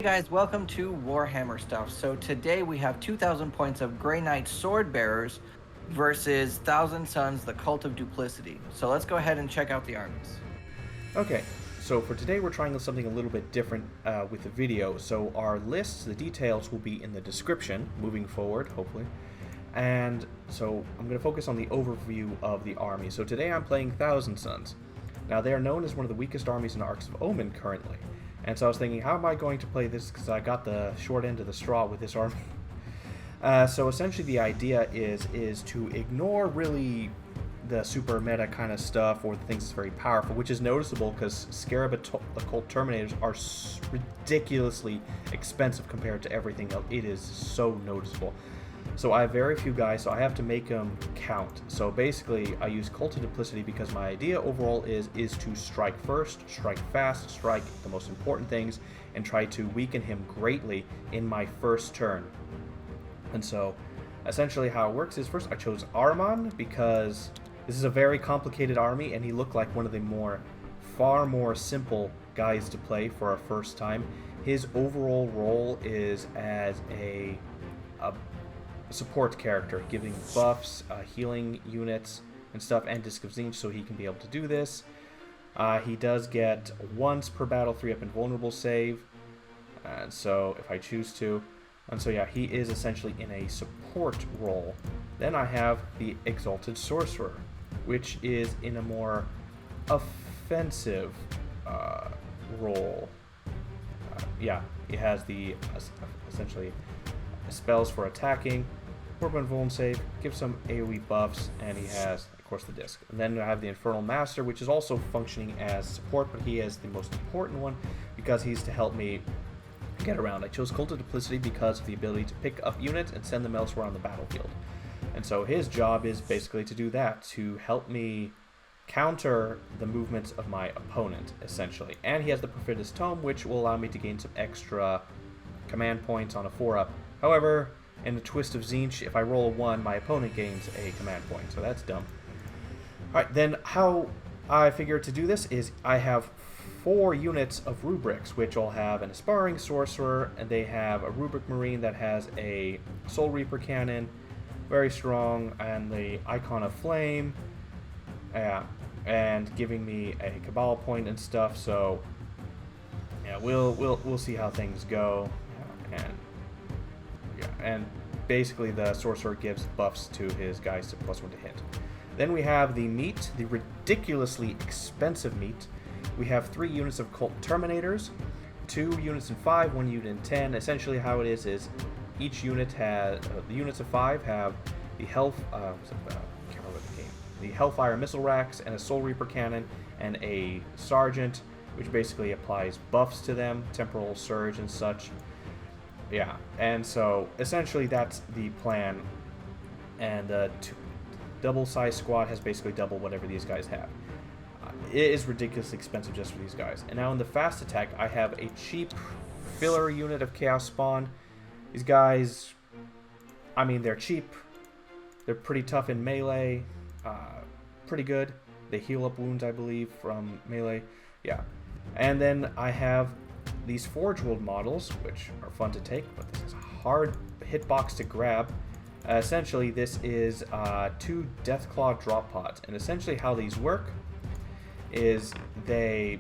Hey guys, welcome to Warhammer Stuff. So today we have 2,000 points of Grey Knight Sword Bearers versus Thousand Sons, the Cult of Duplicity. So let's go ahead and check out the armies. Okay, so for today we're trying something a little bit different with the video. So our lists, the details will be in the description moving forward, hopefully. And so I'm going to focus on the overview of the army. So today I'm playing Thousand Sons. Now they are known as one of the weakest armies in Arks of Omen currently. And so I was thinking, how am I going to play this? Because I got the short end of the straw with this army. So essentially the idea is to ignore really the super meta kind of stuff or the things that's very powerful, which is noticeable because Scarab Occult Terminators are ridiculously expensive compared to everything else. It is so noticeable. So I have very few guys, so I have to make them count. So basically, I use Cult of Duplicity because my idea overall is to strike first, strike fast, strike the most important things, and try to weaken him greatly in my first turn. And so, essentially how it works is, first I chose Ahriman because this is a very complicated army, and he looked like one of the far more simple guys to play for our first time. His overall role is as a support character, giving buffs, healing units and stuff, and Disc of Tzeentch, so he can be able to do this. He does get once per battle 3-up invulnerable save, and so if I choose to. And so yeah, he is essentially in a support role. Then I have the Exalted Sorcerer, which is in a more offensive role. Yeah, he has the essentially spells for attacking, 4-up invulnerable save, gives some AoE buffs, and he has, of course, the disc. And then I have the Infernal Master, which is also functioning as support, but he is the most important one because he's to help me get around. I chose Cult of Duplicity because of the ability to pick up units and send them elsewhere on the battlefield. And so his job is basically to do that, to help me counter the movements of my opponent, essentially. And he has the Perfidious Tome, which will allow me to gain some extra command points on a 4-up. However, in the twist of Tzeentch, if I roll a 1, my opponent gains a command point, so that's dumb. Alright, then how I figure to do this is I have 4 units of Rubrics, which will have an Aspiring Sorcerer, and they have a Rubric Marine that has a Soul Reaper Cannon, very strong, and the Icon of Flame, and giving me a Cabal point and stuff, so yeah, we'll see how things go, and basically the Sorcerer gives buffs to his guys to +1 to hit. Then we have the meat, the ridiculously expensive meat. We have 3 units of Cult Terminators, 2 units in 5, 1 unit in 10. Essentially how it is each unit has, the units of 5 have the the Hellfire Missile Racks and a Soul Reaper Cannon and a Sergeant, which basically applies buffs to them, Temporal Surge and such. Yeah, and so essentially that's the plan, and the double size squad has basically double whatever these guys have. It is ridiculously expensive just for these guys. And now in the fast attack, I have a cheap filler unit of Chaos Spawn. These guys, I mean, they're cheap, they're pretty tough in melee, pretty good. They heal up wounds, I believe, from melee. Yeah, and then I have these Forge World models, which are fun to take, but this is a hard hitbox to grab. Essentially, this is 2 Deathclaw drop pods, and essentially how these work is they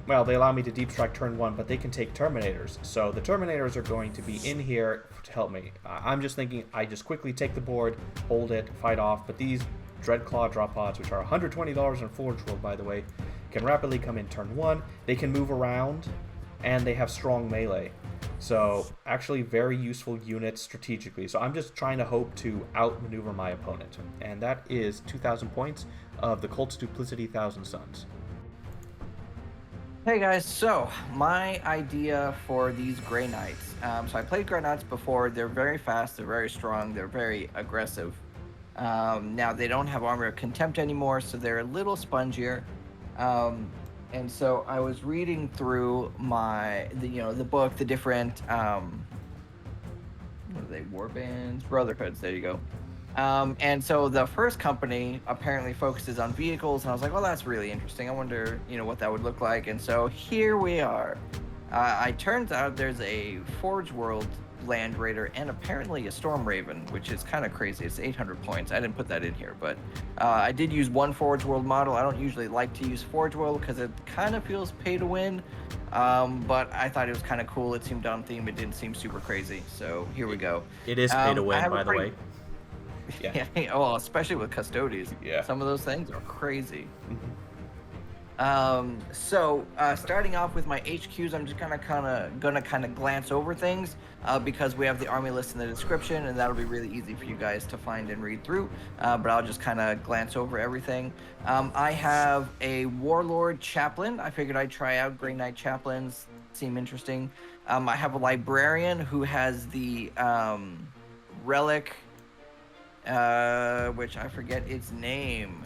allow me to deep strike turn 1, but they can take Terminators. So the Terminators are going to be in here to help me. I'm just thinking I just quickly take the board, hold it, fight off, but these Dreadclaw drop pods, which are $120 in Forge World, by the way, can rapidly come in turn 1. They can move around, and they have strong melee. So actually very useful units strategically. So I'm just trying to hope to outmaneuver my opponent. And that is 2,000 points of the Cult of Duplicity Thousand Sons. Hey guys, so my idea for these Grey Knights. So I played Grey Knights before. They're very fast, they're very strong, they're very aggressive. Now they don't have Armor of Contempt anymore, so they're a little spongier. And so I was reading through the book, the different, what are they, warbands, brotherhoods, there you go. And so the first company apparently focuses on vehicles, and I was like, well, that's really interesting. I wonder, what that would look like. And so here we are. I turns out there's a Forge World Land Raider and apparently a Storm Raven, which is kind of crazy. It's 800 points. I didn't put that in here, but I did use one Forge World model. I don't usually like to use Forge World because it kind of feels pay to win, but I thought it was kind of cool. It seemed on theme. It didn't seem super crazy, so here we go. It is pay to win, by the way. Yeah. Oh, especially with Custodies. Yeah. Some of those things are crazy. Mm-hmm. So starting off with my HQs, I'm just gonna kind of glance over things because we have the army list in the description, and that'll be really easy for you guys to find and read through. But I'll just kind of glance over everything. I have a Warlord Chaplain. I figured I'd try out Grey Knight Chaplains. Seem interesting. I have a Librarian who has the Relic, which I forget its name.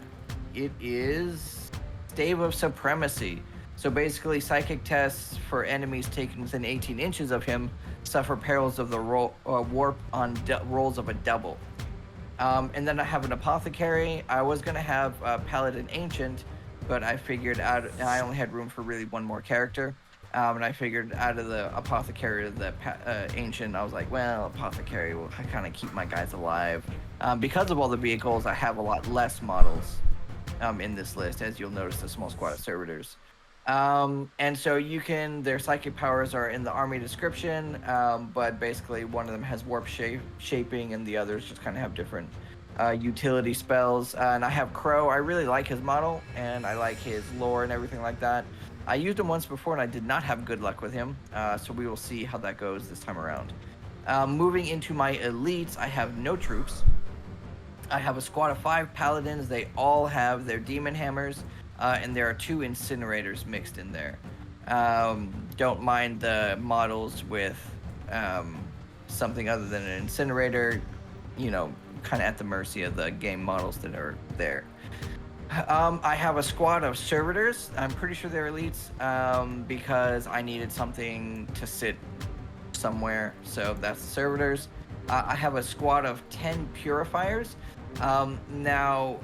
It is Stave of Supremacy. So basically, psychic tests for enemies taken within 18 inches of him suffer perils of the warp on rolls of a double. And then I have an Apothecary. I was going to have Paladin Ancient, but I figured I only had room for really one more character. And I figured out of the Apothecary to the Ancient, I was like, well, Apothecary will kind of keep my guys alive. Because of all the vehicles, I have a lot less models in this list, as you'll notice the small squad of servitors. And so their psychic powers are in the army description, but basically one of them has warp shaping and the others just kind of have different utility spells. And I have Crow. I really like his model, and I like his lore and everything like that. I used him once before, and I did not have good luck with him, so we will see how that goes this time around. Moving into my elites, I have no troops. I have a squad of 5 paladins. They all have their demon hammers, and there are 2 incinerators mixed in there. Don't mind the models with something other than an incinerator, kind of at the mercy of the game models that are there. I have a squad of servitors. I'm pretty sure they're elites because I needed something to sit somewhere, so that's the servitors. I have a squad of 10 purifiers. Now,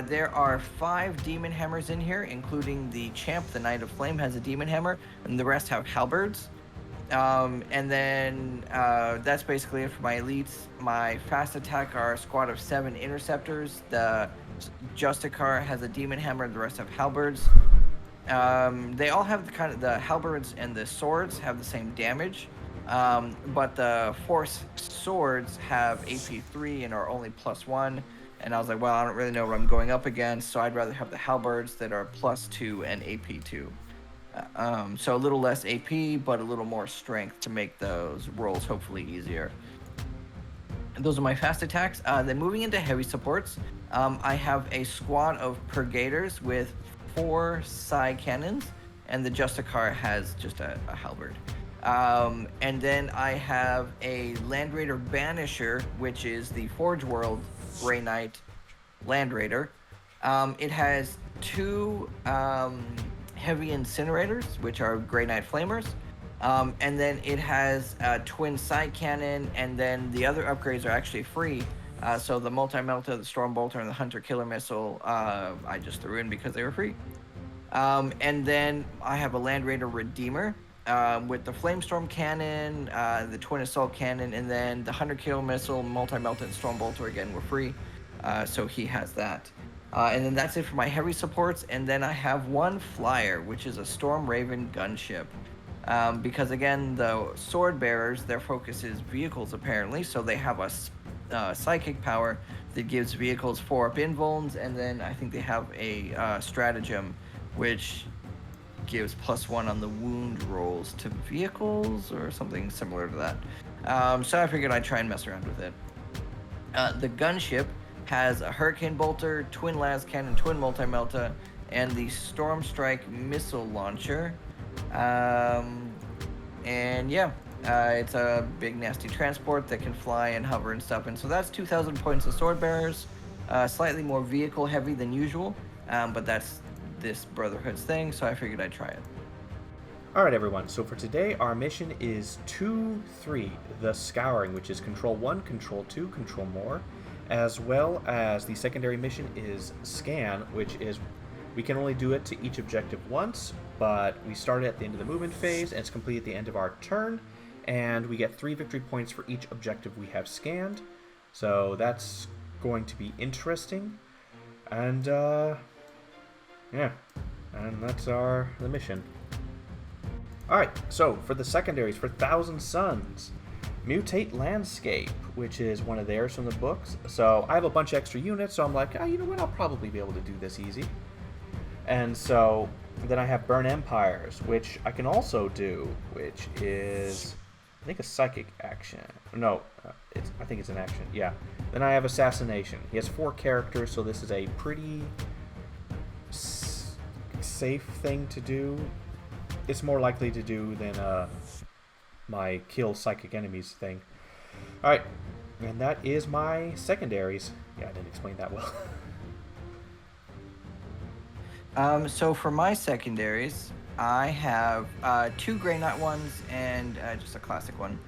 there are 5 demon hammers in here, including the champ, the Knight of Flame, has a demon hammer, and the rest have halberds. And then that's basically it for my elites. My fast attack are a squad of 7 interceptors. The Justicar has a demon hammer, the rest have halberds. They all have the halberds and the swords have the same damage. But the force swords have AP 3 and are only +1. And I was like, well, I don't really know what I'm going up against, so I'd rather have the halberds that are +2 and AP 2. So a little less AP, but a little more strength to make those rolls hopefully easier. And those are my fast attacks. Then moving into heavy supports, I have a squad of Purgators with 4 Psy cannons, and the Justicar has just a halberd. And then I have a Land Raider Banisher, which is the Forge World Grey Knight Land Raider. It has 2 heavy incinerators, which are Grey Knight Flamers. And then it has a twin side cannon, and then the other upgrades are actually free. So the Multi-Melta, the Storm Bolter, and the Hunter Killer Missile, I just threw in because they were free. And then I have a Land Raider Redeemer with the Flamestorm Cannon, the Twin Assault Cannon, and then the Hunter Killer Missile, Multi-Melta, and Storm Bolter again were free. So he has that. And then that's it for my heavy supports. And then I have 1 flyer, which is a Storm Raven gunship. Because again, the sword bearers, their focus is vehicles apparently, so they have a psychic power that gives vehicles 4-up invulns, and then I think they have a stratagem which gives +1 on the wound rolls to vehicles or something similar to that. So I figured I'd try and mess around with it. The gunship has a Hurricane Bolter, Twin Las Cannon, Twin Multi-Melta, and the Storm Strike Missile Launcher. And yeah, it's a big nasty transport that can fly and hover and stuff. And so that's 2,000 points of sword bearers, slightly more vehicle heavy than usual, but that's this Brotherhood's thing, so I figured I'd try it. Alright everyone, so for today our mission is 2-3, the Scouring, which is Control 1, Control 2, Control More, as well as the secondary mission is Scan, which is we can only do it to each objective once, but we started at the end of the movement phase, and it's complete at the end of our turn, and we get 3 victory points for each objective we have scanned. So that's going to be interesting. And, yeah. And that's the mission. Alright, so for the secondaries, for Thousand Suns, Mutate Landscape, which is one of theirs from the books. So I have a bunch of extra units, so I'm like, oh, you know what, I'll probably be able to do this easy. And so then I have Burn Empires, which I can also do, which is, I think, a psychic action. No, I think it's an action, yeah. Then I have Assassination. He has 4 characters, so this is a pretty safe thing to do. It's more likely to do than my kill psychic enemies thing. Alright, and that is my secondaries. Yeah, I didn't explain that well. So for my secondaries, I have 2 Grey Knight ones and just a classic one.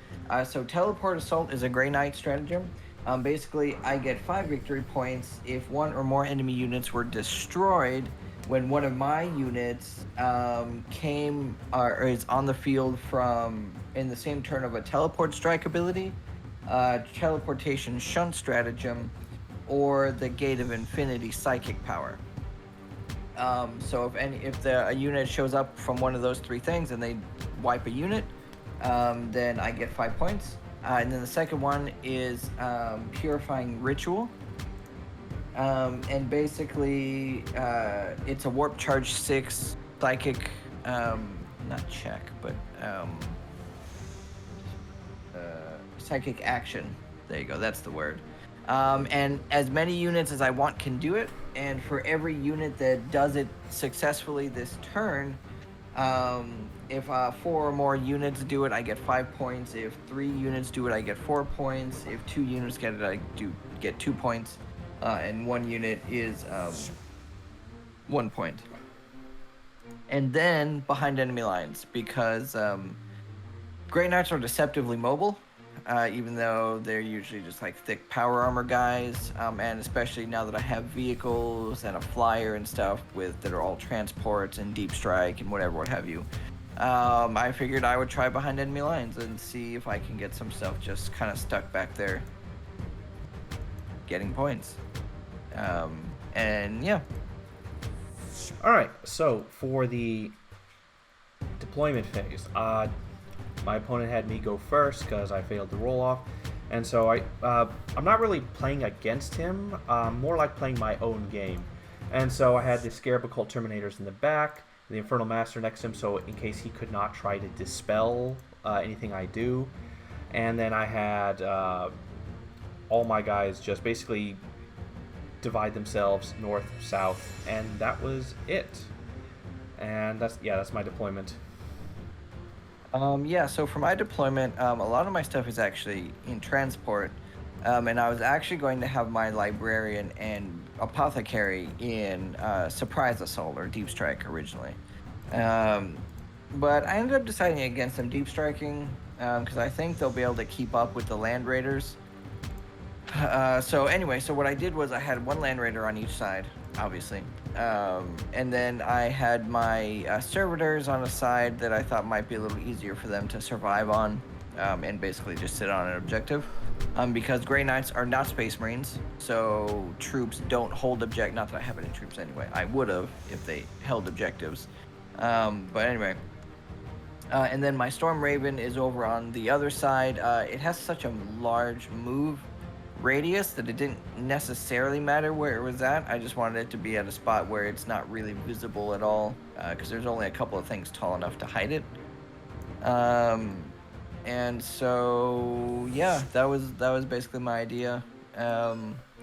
So Teleport Assault is a Grey Knight stratagem. Basically, I get 5 victory points if 1 or more enemy units were destroyed when one of my units came or is on the field from in the same turn of a Teleport Strike ability, Teleportation Shunt stratagem, or the Gate of Infinity psychic power. So if a unit shows up from one of those 3 things and they wipe a unit, then I get 5 points. And then the second one is Purifying Ritual. And basically, it's a Warp Charge 6 psychic, not check, but psychic action. There you go, that's the word. And as many units as I want can do it, and for every unit that does it successfully this turn, if 4 or more units do it, I get 5 points. If 3 units do it, I get 4 points. If 2 units get it, I get 2 points. And 1 unit is 1 point. And then behind enemy lines, because Grey Knights are deceptively mobile, even though they're usually just like thick power armor guys, and especially now that I have vehicles and a flyer and stuff that are all transports and deep strike and whatever, what have you. I figured I would try behind enemy lines and see if I can get some stuff just kind of stuck back there, getting points. And yeah. Alright, so for the deployment phase, my opponent had me go first because I failed the roll off, and so I'm not really playing against him, more like playing my own game. And so I had the Scarab Occult Terminators in the back, the Infernal Master next to him, so in case he could not try to dispel anything I do. And then I had all my guys just basically divide themselves north, south, and that was it. And that's my deployment. Yeah, so for my deployment, a lot of my stuff is actually in transport, and I was actually going to have my librarian and apothecary in surprise assault or deep strike originally, but I ended up deciding against them deep striking because I think they'll be able to keep up with the land raiders. So anyway, so what I did was I had 1 land raider on each side, obviously. And then I had my servitors on a side that I thought might be a little easier for them to survive on, and basically just sit on an objective. Because Grey Knights are not Space Marines, so troops don't hold not that I have any troops anyway. I would have if they held objectives. But anyway. And then my Storm Raven is over on the other side. It has such a large move radius that it didn't necessarily matter where it was at. I just wanted it to be at a spot where it's not really visible at all, because there's only a couple of things tall enough to hide it. And so yeah, that was basically my idea. A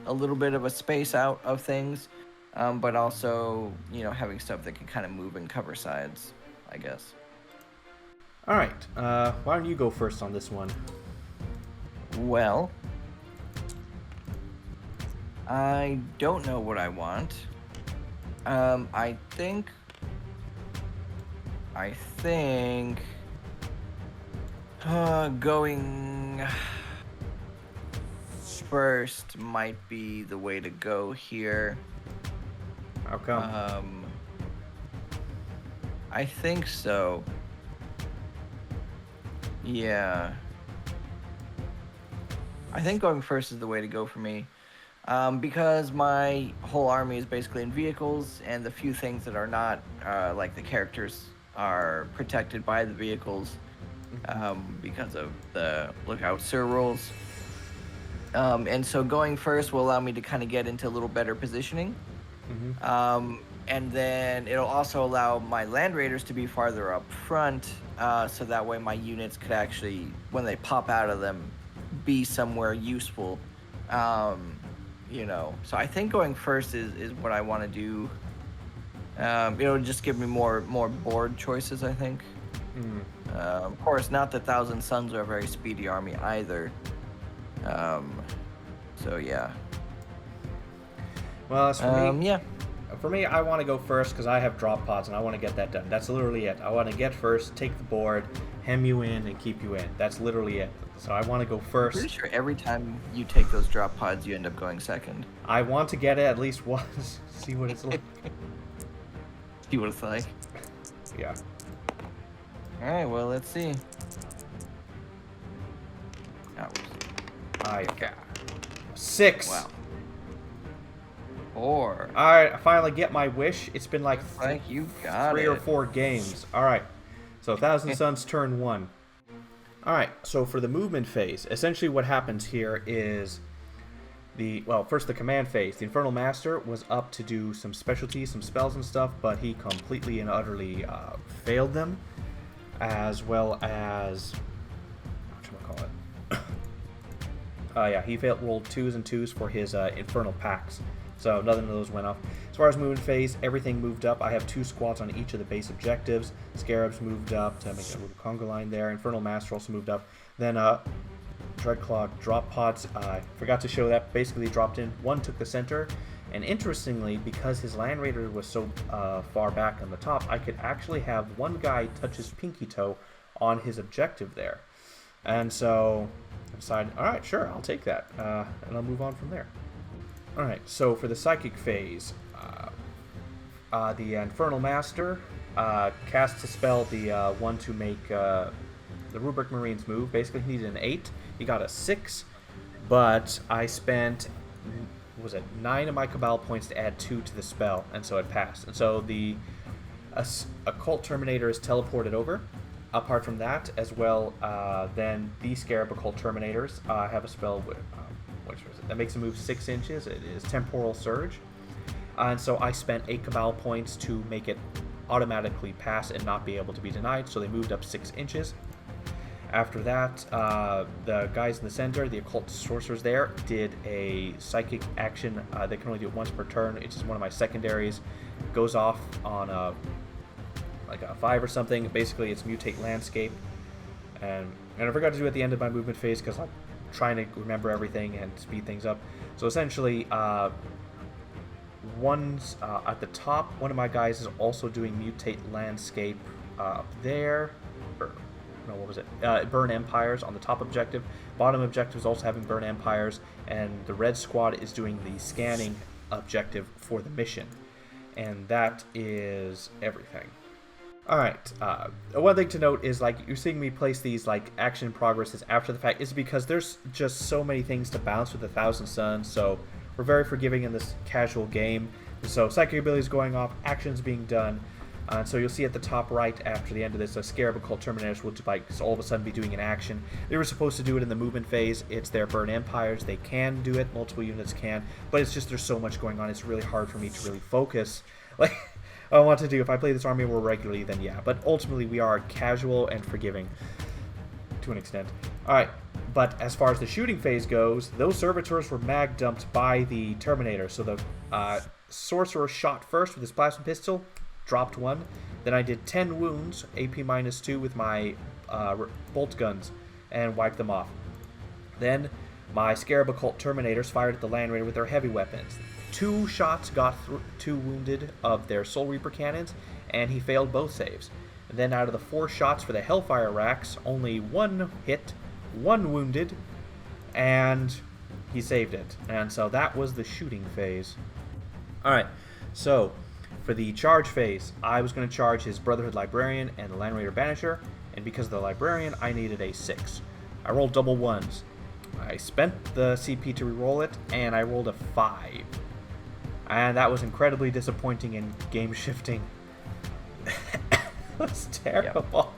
little bit of a space out of things, but also, you know, having stuff that can kind of move and cover sides, I guess. All right, why don't you go first on this one? Well, I don't know what I want. I think going first might be the way to go here. How come? I think so. Yeah. I think going first is the way to go for me. Because my whole army is basically in vehicles, and the few things that are not, like the characters, are protected by the vehicles because of the Lookout Sir rules. And so going first will allow me to kind of get into a little better positioning. And then it'll also allow my Land Raiders to be farther up front, so that way my units could actually, when they pop out of them, be somewhere useful. You know, so I think going first is what I want to do. It'll just give me more board choices, I think. Of course, not that Thousand Suns are a very speedy army either. So yeah. Well, as for me, yeah. For me, I want to go first because I have drop pods and I want to get that done. That's literally it. I want to get first, take the board, hem you in, and keep you in. That's literally it. So I want to go first. I'm pretty sure every time you take those drop pods, you end up going second. I want to get it at least once. See what it's like. See what it's like. Yeah. All right. Well, let's see. Oh. I got 6. Wow. 4. Alright, I finally get my wish. It's been like you got 3 or 4 games. Alright, so Thousand Suns turn 1. Alright, so for the movement phase, essentially what happens here is first the command phase. The Infernal Master was up to do some specialties, some spells and stuff, but he completely and utterly failed them, as well as... whatchamacallit? He rolled 2s and 2s for his Infernal Pacts. So nothing of those went off. As far as movement phase, everything moved up. I have 2 squads on each of the base objectives. Scarabs moved up to make a little conga line there. Infernal Master also moved up. Then Dreadclaw drop pods. I forgot to show that. Basically dropped in. 1 took the center. And interestingly, because his Land Raider was so far back on the top, I could actually have one guy touch his pinky toe on his objective there. And so I decided, alright, sure, I'll take that. And I'll move on from there. Alright, so for the Psychic phase, the Infernal Master casts a spell, the one to make the Rubric Marines move. Basically, he needed an 8. He got a 6, but I spent, 9 of my Cabal points to add 2 to the spell, and so it passed. And so the Occult Terminator is teleported over. Apart from that, as well, then the Scarab Occult Terminators have a spell with... that makes him move 6 inches. It is Temporal Surge. And so I spent 8 Cabal points to make it automatically pass and not be able to be denied, so they moved up 6 inches. After that, the guys in the center, the Occult Sorcerers there, did a Psychic action. They can only do it once per turn. It's just one of my secondaries. Goes off on a 5 or something. Basically, it's Mutate Landscape. And I forgot to do it at the end of my movement phase because I'm trying to remember everything and speed things up. So essentially, one's at the top. One of my guys is also doing Mutate Landscape up there. Burn Empires on the top objective. Bottom objective is also having Burn Empires, and the red squad is doing the scanning objective for the mission. And that is everything. Alright, one thing to note is, you're seeing me place these, action progresses after the fact is because there's just so many things to balance with the Thousand Suns, so we're very forgiving in this casual game. So, psychic abilities going off, actions being done, so you'll see at the top right after the end of this, a Scarab Occult Terminators will, all of a sudden be doing an action. They were supposed to do it in the movement phase. It's their Burn Empires. They can do it, multiple units can, but it's just there's so much going on, it's really hard for me to really focus. I want to do. If I play this army more regularly, then yeah. But ultimately, we are casual and forgiving to an extent. Alright, but as far as the shooting phase goes, those Servitors were mag dumped by the Terminator. So the Sorcerer shot first with his Plasma Pistol, dropped 1. Then I did 10 wounds, AP -2 with my bolt guns, and wiped them off. Then my Scarab Occult Terminators fired at the Land Raider with their heavy weapons. 2 shots got 2 wounded of their Soul Reaper cannons, and he failed both saves. And then out of the 4 shots for the Hellfire racks, only 1 hit, 1 wounded, and he saved it. And so that was the shooting phase. Alright, so for the charge phase, I was going to charge his Brotherhood Librarian and the Land Raider Banisher, and because of the Librarian, I needed a 6. I rolled double 1s. I spent the CP to reroll it, and I rolled a 5. And that was incredibly disappointing and game-shifting. It was terrible.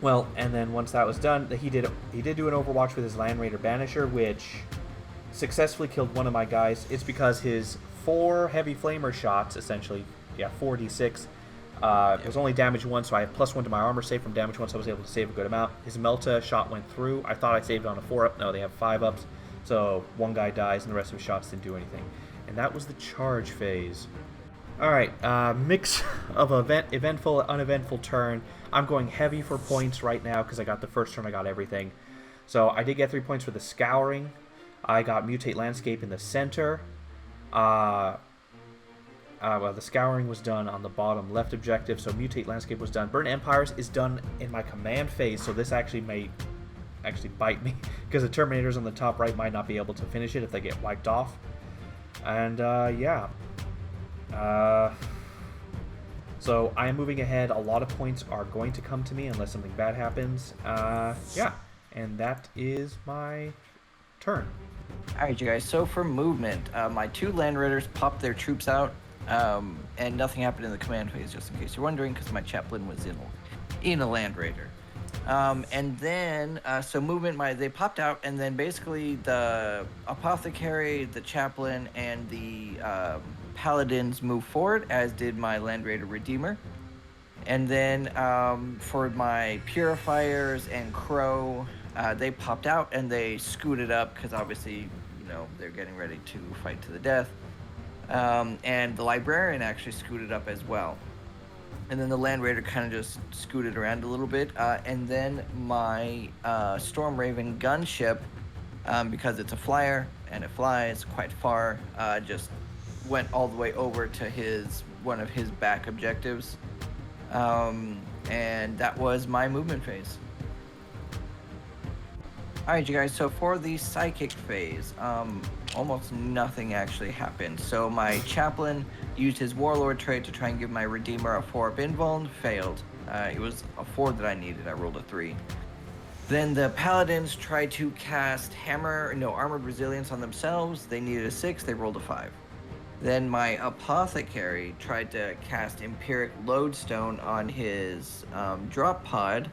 Well, and then once that was done, he did do an Overwatch with his Land Raider Banisher, which successfully killed one of my guys. It's because his 4 heavy flamer shots, essentially, 4d6, was only damage 1, so I have +1 to my armor save from damage 1, so I was able to save a good amount. His Melta shot went through. I thought I saved on a 4-up. No, they have 5-ups. So one guy dies, and the rest of his shots didn't do anything. And that was the charge phase. Alright, mix of eventful, uneventful turn. I'm going heavy for points right now because I got the first turn, I got everything. So I did get 3 points for the Scouring. I got Mutate Landscape in the center. Well, the Scouring was done on the bottom left objective, so Mutate Landscape was done. Burn Empires is done in my command phase, so this actually may bite me, because the Terminators on the top right might not be able to finish it if they get wiped off. And, yeah. So I am moving ahead. A lot of points are going to come to me unless something bad happens. Yeah. And that is my turn. Alright, you guys, so for movement, my 2 Land Raiders popped their troops out, and nothing happened in the command phase, just in case you're wondering, because my Chaplain was in a Land Raider. And then, so movement, they popped out, and then basically the Apothecary, the Chaplain, and the Paladins moved forward, as did my Land Raider Redeemer. And then for my Purifiers and Crow, they popped out and they scooted up, because obviously, they're getting ready to fight to the death. And the Librarian actually scooted up as well. And then the Land Raider kind of just scooted around a little bit. And then my Storm Raven gunship, because it's a flyer and it flies quite far, just went all the way over to one of his back objectives. And that was my movement phase. Alright, you guys, so for the Psychic phase, almost nothing actually happened. So my Chaplain used his Warlord trait to try and give my Redeemer a 4-up invuln, failed. It was a 4 that I needed, I rolled a 3. Then the Paladins tried to cast Armored Resilience on themselves, they needed a 6, they rolled a 5. Then my Apothecary tried to cast Empiric Lodestone on his drop pod,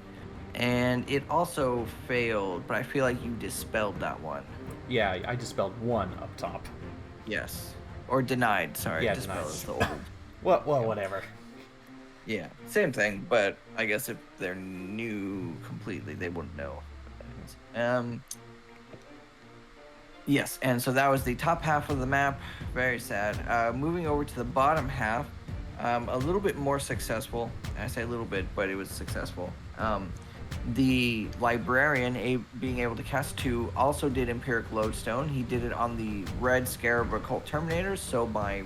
and it also failed, but I feel like you dispelled that one. Yeah, I dispelled 1 up top. Yes. Or denied, sorry. Yeah, dispel denied. is the old. Well, whatever. Yeah, same thing, but I guess if they're new completely, they wouldn't know. Yes, and so that was the top half of the map. Very sad. Moving over to the bottom half, a little bit more successful. I say a little bit, but it was successful. The Librarian, being able to cast 2, also did Empiric Lodestone. He did it on the red Scarab Occult Terminators, so my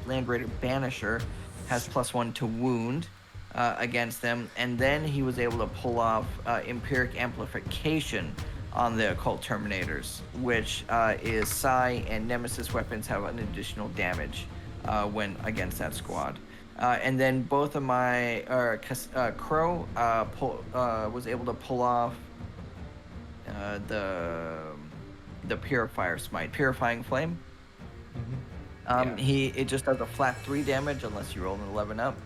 Land Raider Banisher has +1 to wound against them, and then he was able to pull off Empiric Amplification on the Occult Terminators, which is Psi and Nemesis weapons have an additional damage when against that squad. And then both of my Crow was able to pull off the Purifier Smite, Purifying Flame. Mm-hmm. It just does a flat 3 damage unless you roll an 11 up.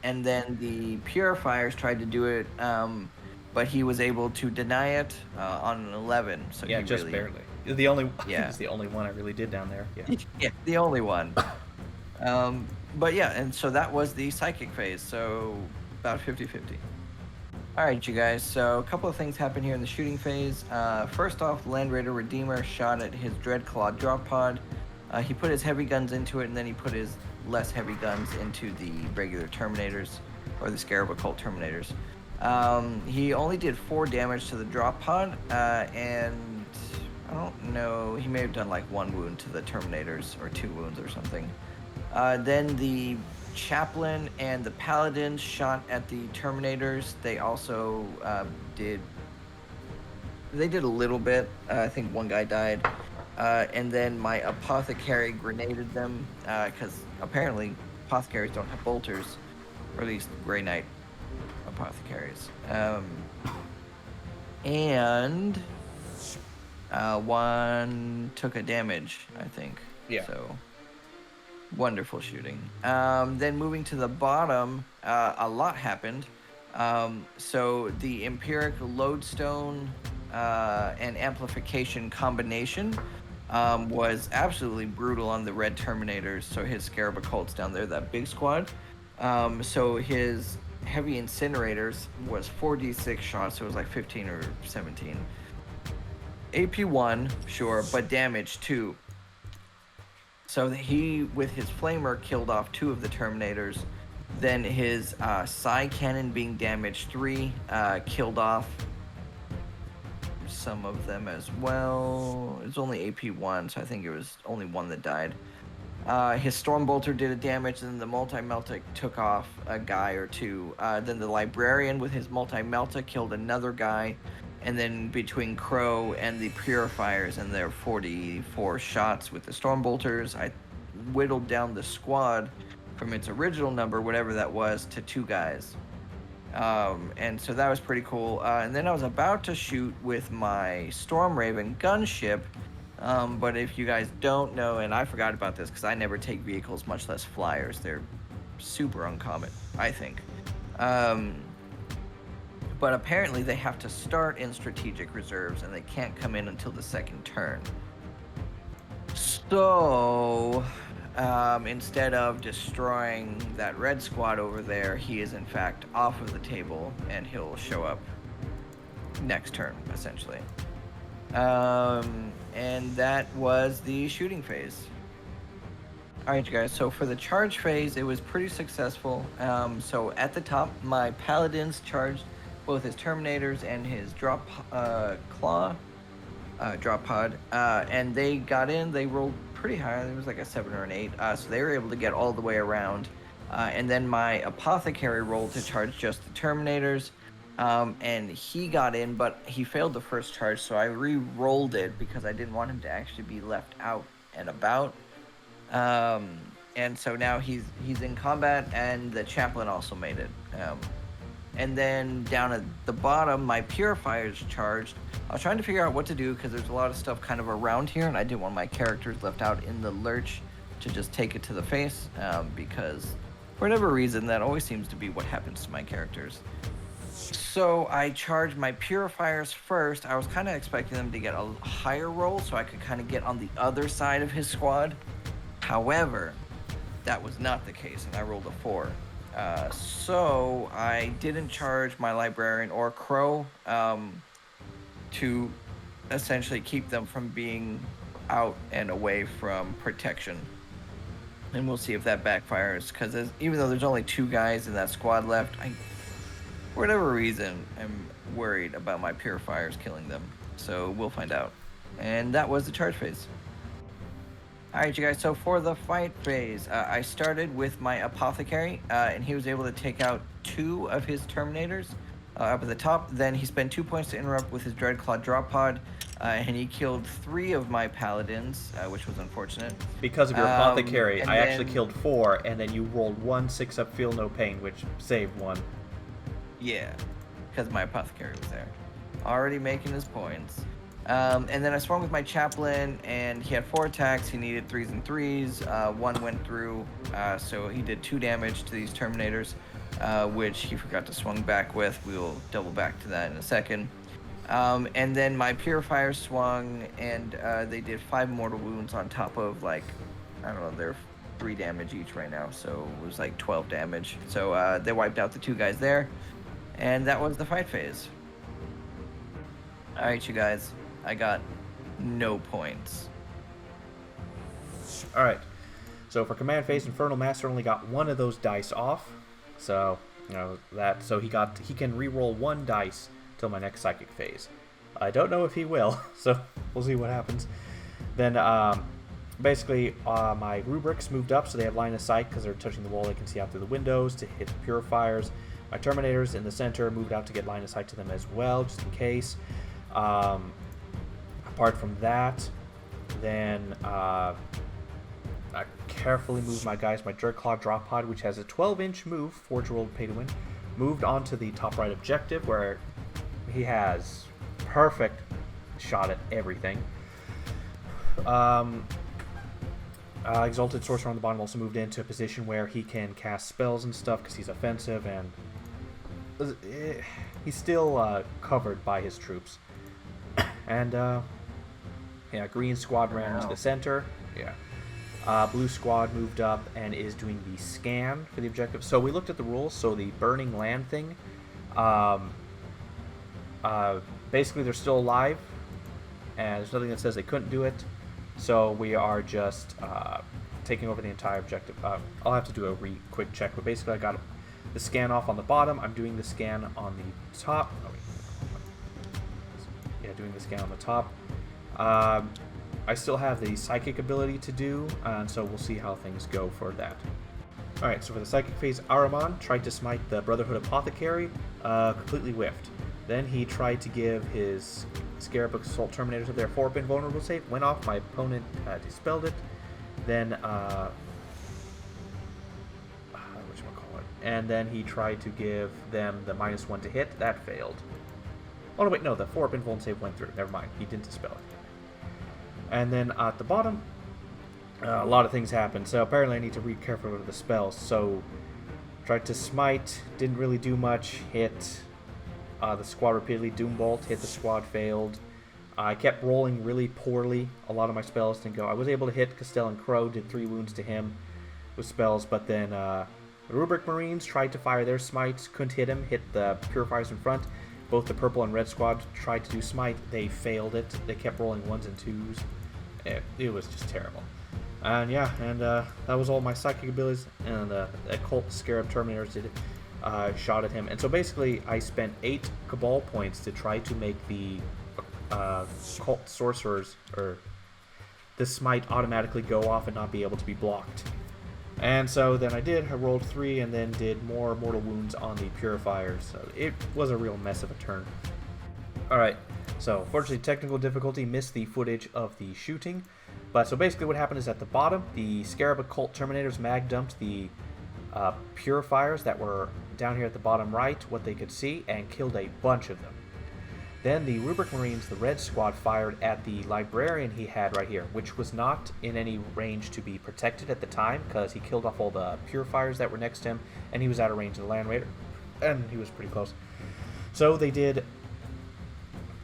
And then the Purifiers tried to do it, but he was able to deny it on an 11. So yeah, just really, barely. The only it's the only one I really did down there. Yeah, yeah, the only one. But yeah, and so that was the Psychic phase, so about 50-50. Alright, you guys, so a couple of things happened here in the shooting phase. First off, Land Raider Redeemer shot at his Dreadclaw drop pod. He put his heavy guns into it, and then he put his less heavy guns into the regular Terminators, or the Scarab Occult Terminators. He only did 4 damage to the drop pod, and I don't know, he may have done like 1 wound to the Terminators, or 2 wounds or something. Then the Chaplain and the Paladins shot at the Terminators. They also did a little bit. I think 1 guy died. and then my Apothecary grenaded them, because apparently Apothecaries don't have bolters, or at least Grey Knight Apothecaries. And one took a damage, I think. Yeah. So wonderful shooting. Then moving to the bottom, a lot happened. So the Empiric Lodestone and Amplification combination was absolutely brutal on the red Terminators. So his Scarab Occults down there, that big squad. So his Heavy Incinerators was 4d6 shots, so it was like 15 or 17. AP 1, sure, but damage 2. So he, with his Flamer, killed off 2 of the Terminators. Then his Psy Cannon being damaged 3, killed off some of them as well. It was only AP 1, so I think it was only 1 that died. His Stormbolter did a damage, and then the Multi-Melta took off a guy or 2. Then the Librarian with his Multi-Melta killed another guy. And then between Crow and the Purifiers and their 44 shots with the Stormbolters, I whittled down the squad from its original number, whatever that was, to 2 guys. And so that was pretty cool. And then I was about to shoot with my Storm Raven gunship. But if you guys don't know, and I forgot about this because I never take vehicles, much less flyers. They're super uncommon, I think. But apparently they have to start in strategic reserves and they can't come in until the second turn. So instead of destroying that red squad over there, he is in fact off of the table and he'll show up next turn, essentially. And that was the shooting phase. Alright, you guys, so for the charge phase, it was pretty successful. So at the top, my Paladins charged both his Terminators and his drop pod, and they got in. They rolled pretty high. It was like a 7 or an 8, so they were able to get all the way around. And then my Apothecary rolled to charge just the Terminators, and he got in, but he failed the first charge, so I re-rolled it because I didn't want him to actually be left out and about. And so now he's in combat, and the Chaplain also made it. And then down at the bottom, my Purifiers charged. I was trying to figure out what to do because there's a lot of stuff kind of around here, and I didn't want my characters left out in the lurch to just take it to the face, because for whatever reason, that always seems to be what happens to my characters. So I charged my Purifiers first. I was kind of expecting them to get a higher roll so I could kind of get on the other side of his squad. However, that was not the case, and I rolled a 4. So I didn't charge my Librarian or Crow to essentially keep them from being out and away from protection. And we'll see if that backfires, because even though there's only 2 guys in that squad left, for whatever reason, I'm worried about my Purifiers killing them. So we'll find out. And that was the charge phase. Alright, you guys, so for the fight phase, I started with my Apothecary, and he was able to take out 2 of his Terminators up at the top. Then he spent 2 points to interrupt with his Dreadclaw drop pod, and he killed 3 of my Paladins, which was unfortunate. Because of your Apothecary, I then, actually killed 4, and then you rolled 1 6-up Feel No Pain, which saved 1. Yeah, because my Apothecary was there. Already making his points. And then I swung with my Chaplain, and he had 4 attacks. He needed 3s and 3s. 1 went through, so he did 2 damage to these Terminators, which he forgot to swung back with. We'll double back to that in a second. And then my Purifier swung, and they did 5 mortal wounds on top of, like, I don't know, they're 3 damage each right now, so it was like 12 damage. So they wiped out the 2 guys there, and that was the fight phase. Alright, you guys. I got no points. Alright, so for command phase, Infernal Master only got 1 of those dice off. So, so he can re-roll 1 dice till my next psychic phase. I don't know if he will, so we'll see what happens. Then, basically, my Rubrics moved up, so they have line of sight because they're touching the wall. They can see out through the windows to hit the Purifiers. My Terminators in the center moved out to get line of sight to them as well, just in case. Apart from that, Then I carefully moved my guys. My Dreadclaw drop pod, which has a 12-inch move, Forge World Pay to Win, moved onto the top right objective where he has perfect shot at everything. Exalted Sorcerer on the bottom also moved into a position where he can cast spells and stuff because he's offensive, and he's still covered by his troops. And yeah, green squad ran to the center. Yeah. Blue squad moved up and is doing the scan for the objective. So we looked at the rules. So the burning land thing, basically they're still alive, and there's nothing that says they couldn't do it. So we are just taking over the entire objective. I'll have to do a quick check, but basically I got the scan off on the bottom. I'm doing the scan on the top. Oh, wait. Yeah, doing the scan on the top. I still have the psychic ability to do, and so we'll see how things go for that. Alright, so for the psychic phase, Ahriman tried to smite the Brotherhood Apothecary, completely whiffed. Then he tried to give his Scarab Assault Terminator to their 4-pin vulnerable save, went off, my opponent dispelled it. Then, and then he tried to give them the -1 to hit, that failed. Oh no, wait, no, the 4-pin vulnerable save went through, never mind, he didn't dispel it. And then at the bottom, a lot of things happened, so apparently I need to read carefully with the spells. So, tried to smite, didn't really do much, hit the squad repeatedly, Doombolt, hit the squad, failed. I kept rolling really poorly, a lot of my spells didn't go. I was able to hit Castell and Crow, did 3 wounds to him with spells, but then the Rubric Marines tried to fire their smites, couldn't hit him, hit the Purifiers in front. Both the purple and red squad tried to do smite, they failed it, they kept rolling 1s and 2s. It was just terrible. And yeah, and that was all my psychic abilities, and the Occult Scarab Terminators did shot at him. And so basically I spent 8 Cabal points to try to make the Cult Sorcerers, or the smite, automatically go off and not be able to be blocked. And so then I rolled 3 and then did more mortal wounds on the Purifiers. So it was a real mess of a turn. Alright, so fortunately technical difficulty missed the footage of the shooting. But so basically what happened is at the bottom, the Scarab Occult Terminators mag dumped the Purifiers that were down here at the bottom right, what they could see, and killed a bunch of them. Then the Rubric Marines, the red squad, fired at the Librarian he had right here, which was not in any range to be protected at the time, because he killed off all the Purifiers that were next to him, and he was out of range of the Land Raider, and he was pretty close. So they did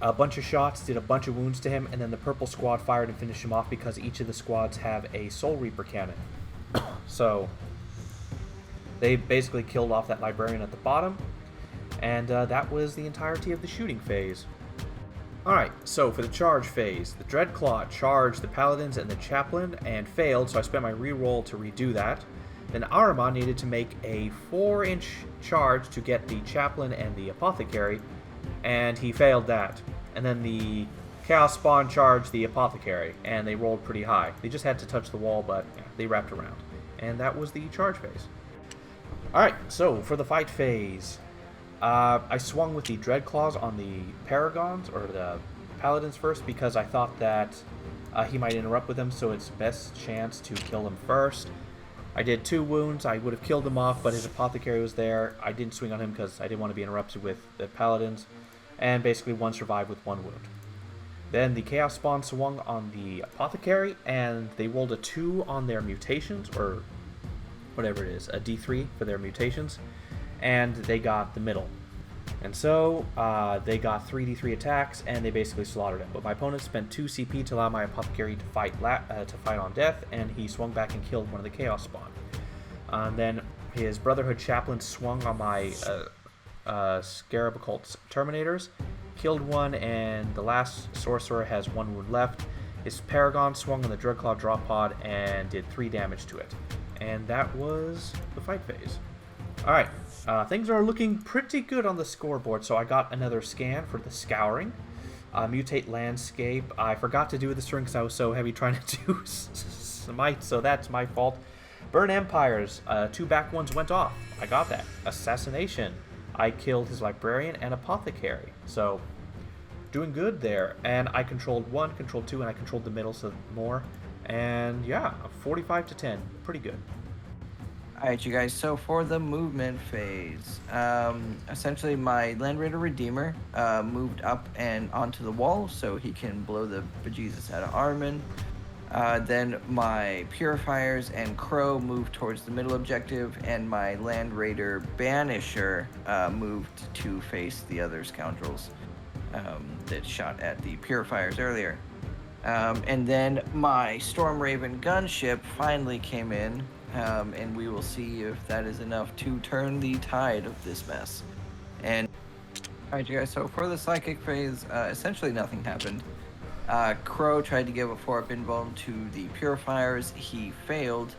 a bunch of shots, did a bunch of wounds to him, and then the purple squad fired and finished him off because each of the squads have a Soul Reaper cannon. So they basically killed off that Librarian at the bottom, and that was the entirety of the shooting phase. Alright, so for the charge phase, the Dreadclaw charged the Paladins and the Chaplain and failed, so I spent my reroll to redo that. Then Ahriman needed to make a 4-inch charge to get the Chaplain and the Apothecary, and he failed that. And then the Chaos Spawn charged the Apothecary, and they rolled pretty high. They just had to touch the wall, but yeah, they wrapped around. And that was the charge phase. Alright, so for the fight phase, I swung with the Dreadclaws on the Paragons, or the Paladins first, because I thought that he might interrupt with them, so it's best chance to kill him first. I did 2 wounds, I would have killed him off, but his Apothecary was there. I didn't swing on him because I didn't want to be interrupted with the Paladins, and basically 1 survived with 1 wound. Then the Chaos Spawn swung on the Apothecary, and they rolled a 2 on their mutations, or whatever it is, a D3 for their mutations, and they got the middle. And so they got 3d3 attacks, and they basically slaughtered him. But my opponent spent 2 CP to allow my Apothecary to fight on death, and he swung back and killed one of the Chaos Spawn. And then his Brotherhood Chaplain swung on my Scarab Occult Terminators, killed one, and the last Sorcerer has 1 wound left. His Paragon swung on the Dreadclaw drop pod and did 3 damage to it. And that was the fight phase. Alright, things are looking pretty good on the scoreboard, so I got another scan for the Scouring. Mutate Landscape. I forgot to do this turn because I was so heavy trying to do Smite, so that's my fault. Burn Empires. 2 back ones went off. I got that. Assassination. I killed his Librarian and Apothecary. So, doing good there. And I controlled 1, controlled 2, and I controlled the middle, so more. And yeah, 45 to 10. Pretty good. All right, you guys. So for the movement phase, essentially my Land Raider Redeemer moved up and onto the wall so he can blow the bejesus out of Ahriman. Then my Purifiers and Crow moved towards the middle objective, and my Land Raider Banisher moved to face the other scoundrels that shot at the Purifiers earlier. And then my Storm Raven gunship finally came in, and we will see if that is enough to turn the tide of this mess. And alright, you guys, so for the psychic phase, essentially nothing happened. Crow tried to give a 4-up invuln to the Purifiers. He failed.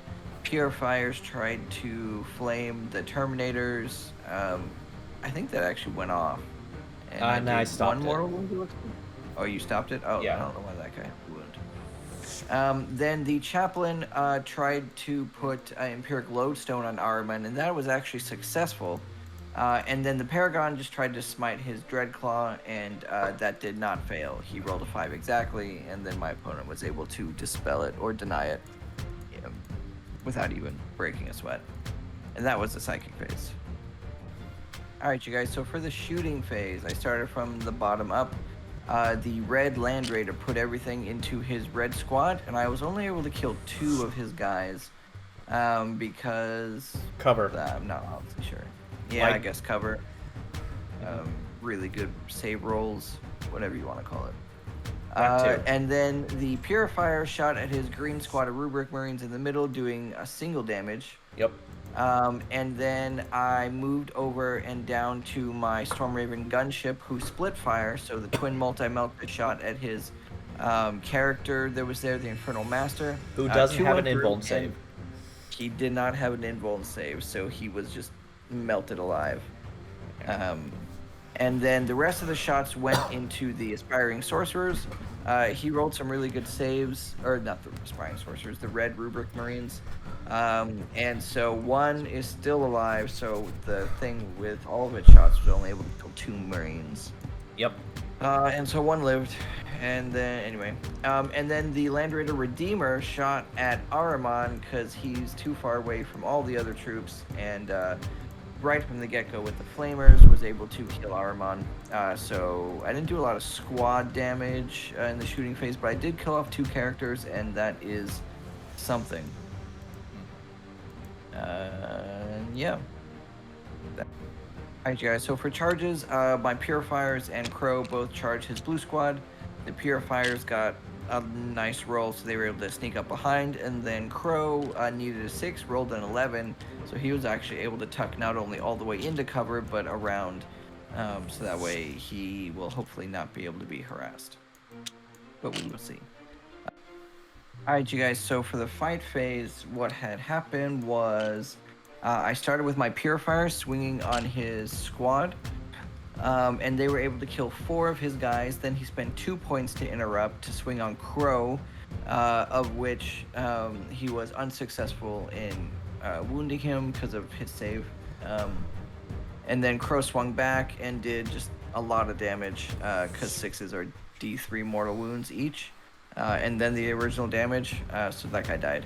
Purifiers tried to flame the Terminators. I think that actually went off. And I stopped one it. mortal wound. Oh, you stopped it? Oh, Yeah. I don't know why that guy wound. Then the Chaplain tried to put Empiric Lodestone on Ahriman, and that was actually successful. And then the Paragon just tried to smite his Dreadclaw, and that did not fail. He rolled a 5 exactly, and then my opponent was able to dispel it or deny it without even breaking a sweat. And that was the psychic phase. Alright, you guys, so for the shooting phase, I started from the bottom up. The red Land Raider put everything into his red squad, and I was only able to kill 2 of his guys because... Cover. I'm not honestly sure. Yeah, Like- I guess cover. Really good save rolls, whatever you want to call it. That too. And then the Purifier shot at his green squad of Rubric Marines in the middle, doing a single damage. Yep. And then I moved over and down to my Storm Raven gunship, who split fire. So the twin multi-melt shot at his character that was there, the Infernal Master. Who doesn't have an 2 went invuln through, save. and He did not have an invuln save, so he was just melted alive. And then the rest of the shots went into the Aspiring Sorcerers. He rolled some really good saves, or not the Aspiring Sorcerers, the Red Rubric Marines. And so 1 is still alive, so the thing with all of its shots was only able to kill 2 Marines. Yep. And so 1 lived. And then, anyway. And then the Land Raider Redeemer shot at Ahriman because he's too far away from all the other troops, and right from the get-go with the Flamers was able to kill Ahriman. So I didn't do a lot of squad damage in the shooting phase, but I did kill off 2 characters, and that is something. Yeah. Alright, guys, so for charges, my Purifiers and Crow both charged his blue squad. The Purifiers got a nice roll, so they were able to sneak up behind, and then Crow needed a 6, rolled an 11, so he was actually able to tuck not only all the way into cover, but around, so that way he will hopefully not be able to be harassed. But we will see. Alright, you guys, so for the fight phase, what had happened was I started with my Purifier swinging on his squad, and they were able to kill 4 of his guys. Then he spent 2 points to interrupt to swing on Crow, of which he was unsuccessful in wounding him because of his save. And then Crow swung back and did just a lot of damage because 6s are D3 mortal wounds each. And then the original damage, so that guy died.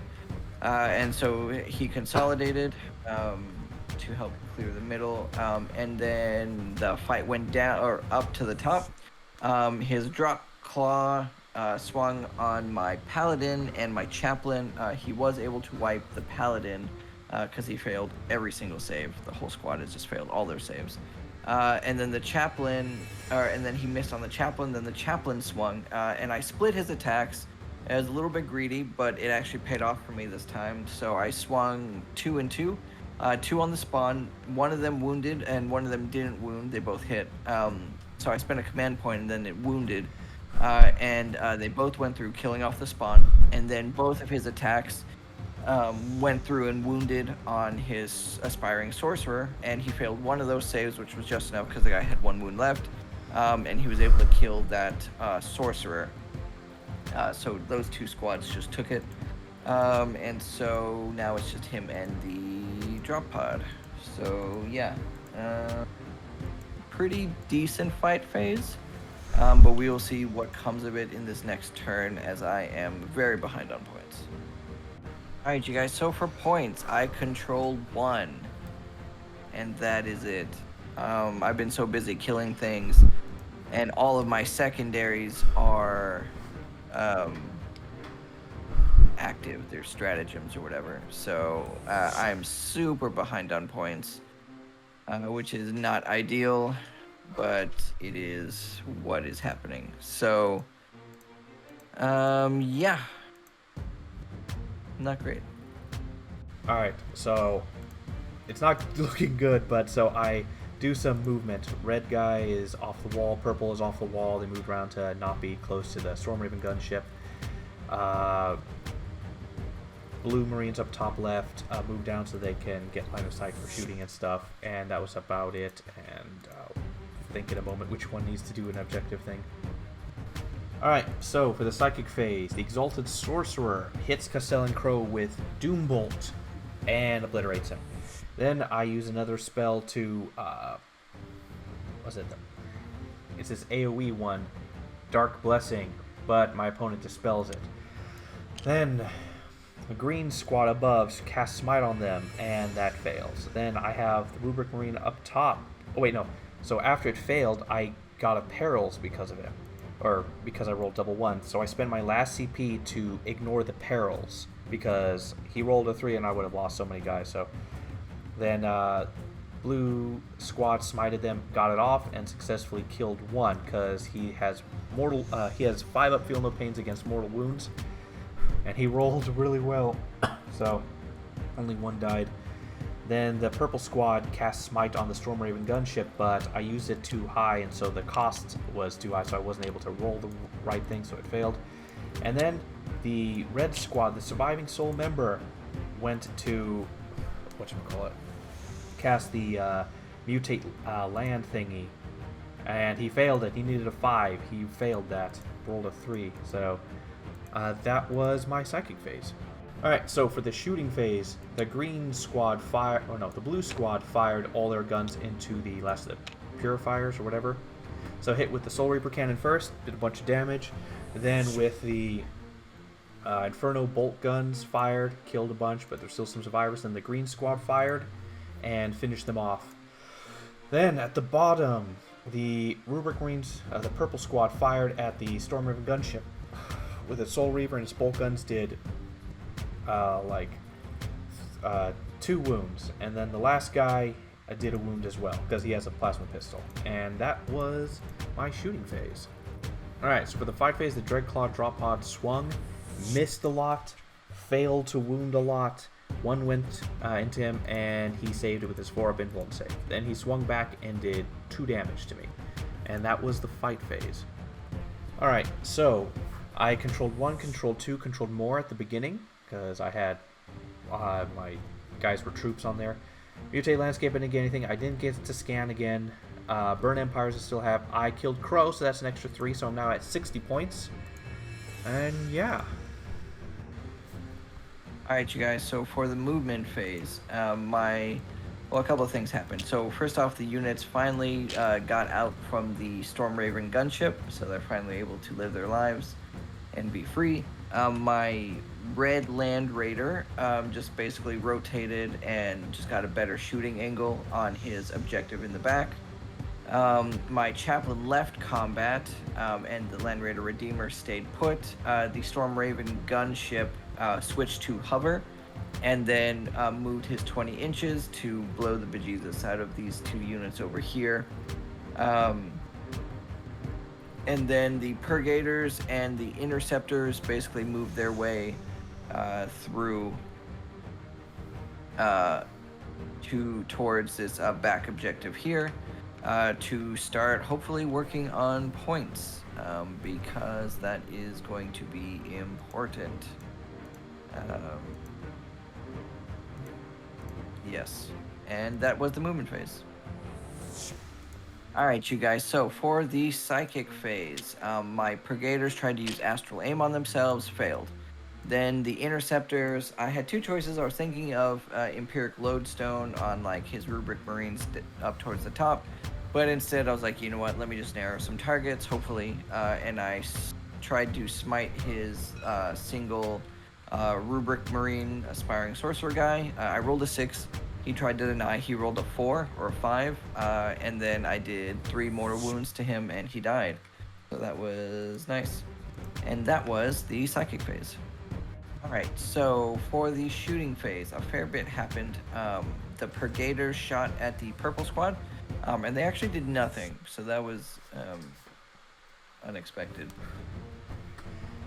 And so he consolidated to help clear the middle, and then the fight went down or up to the top. His drop claw swung on my paladin and my chaplain. He was able to wipe the paladin because he failed every single save. The whole squad has just failed all their saves. And then the chaplain, and then he missed on the chaplain. Then the chaplain swung, and I split his attacks. It was a little bit greedy, but it actually paid off for me this time. So I swung 2 and 2, 2 on the spawn. 1 of them wounded, and 1 of them didn't wound. They both hit. So I spent a command point, and then it wounded. And they both went through, killing off the spawn. And then both of his attacks went through and wounded on his Aspiring Sorcerer, and he failed 1 of those saves, which was just enough because the guy had 1 wound left, and he was able to kill that Sorcerer. So those 2 squads just took it, and so now it's just him and the drop pod. So yeah, pretty decent fight phase. But we will see what comes of it in this next turn, as I am very behind on points. All right, you guys. So for points, I control 1, and that is it. I've been so busy killing things, and all of my secondaries are active. They're stratagems or whatever. So I'm super behind on points, which is not ideal, but it is what is happening. So, yeah, not great. All right, so it's not looking good, but so I do some movement. Red guy is off the wall, purple is off the wall. They moved around to not be close to the Stormraven gunship. Blue Marines up top left move down so they can get line of sight for shooting and stuff, and that was about it. And think in a moment which one needs to do an objective thing. Alright, so for the psychic phase, the Exalted Sorcerer hits Castellan Crow with Doombolt and obliterates him. Then I use another spell to, what's it? It's this AoE one, Dark Blessing, but my opponent dispels it. Then the green squad above casts Smite on them, and that fails. Then I have the Rubric Marine up top. Oh wait, no. So after it failed, I got a Perils because of it. Or because I rolled double 1. So I spend my last CP to ignore the Perils, because he rolled a 3 and I would have lost so many guys. So then blue squad smited them, got it off, and successfully killed 1, because he has he has 5 up feel no pains against mortal wounds, and he rolled really well. So only 1 died. Then the purple squad cast Smite on the Stormraven gunship, but I used it too high, and so the cost was too high, so I wasn't able to roll the right thing, so it failed. And then the red squad, the surviving soul member, went to whatchamacallit, cast the mutate land thingy, and he failed it. He needed a 5. He failed that, rolled a 3. So that was my psychic phase. Alright, so for the shooting phase, the green squad the blue squad fired all their guns into the last of the purifiers or whatever. So hit with the Soul Reaper cannon first, did a bunch of damage. Then with the Inferno bolt guns fired, killed a bunch, but there's still some survivors. Then the green squad fired and finished them off. Then at the bottom, the Rubric Marines, the purple squad fired at the Stormraven gunship with a Soul Reaper, and its bolt guns did 2 wounds, and then the last guy did a wound as well because he has a plasma pistol, and that was my shooting phase. Alright, so for the fight phase, the Dreadclaw drop pod swung, missed a lot, failed to wound a lot. 1 went into him, and he saved it with his 4-up invuln save. Then he swung back and did 2 damage to me, and that was the fight phase. Alright, so I controlled 1, controlled 2, controlled more at the beginning, because I had my guys were troops on there. Mutate Landscape, I didn't get anything. I didn't get to scan again. Burn Empires I still have. I killed Crow, so that's an extra 3, so I'm now at 60 points. And yeah. Alright, you guys, so for the movement phase, a couple of things happened. So first off, the units finally got out from the Stormraven gunship, so they're finally able to live their lives and be free. My red land raider just basically rotated and just got a better shooting angle on his objective in the back. My chaplain left combat, and the land raider redeemer stayed put. The Stormraven gunship switched to hover, and then moved his 20 inches to blow the bejesus out of these 2 units over here. And then the Purgators and the Interceptors basically moved their way through towards this back objective here to start hopefully working on points, because that is going to be important. Yes, and that was the movement phase. Alright, you guys, so for the psychic phase, my Purgators tried to use Astral Aim on themselves, failed. Then the Interceptors, I had 2 choices. I was thinking of Empiric Lodestone on like his Rubric Marines up towards the top, But instead, I was like, you know what? Let me just narrow some targets, hopefully. And I tried to smite his single Rubric Marine aspiring sorcerer guy. I rolled a 6. He tried to deny. He rolled a 4 or a 5. And then I did 3 mortal wounds to him, and he died. So that was nice. And that was the psychic phase. All right, so for the shooting phase, a fair bit happened. The Purgators shot at the purple squad, and they actually did nothing, so that was unexpected.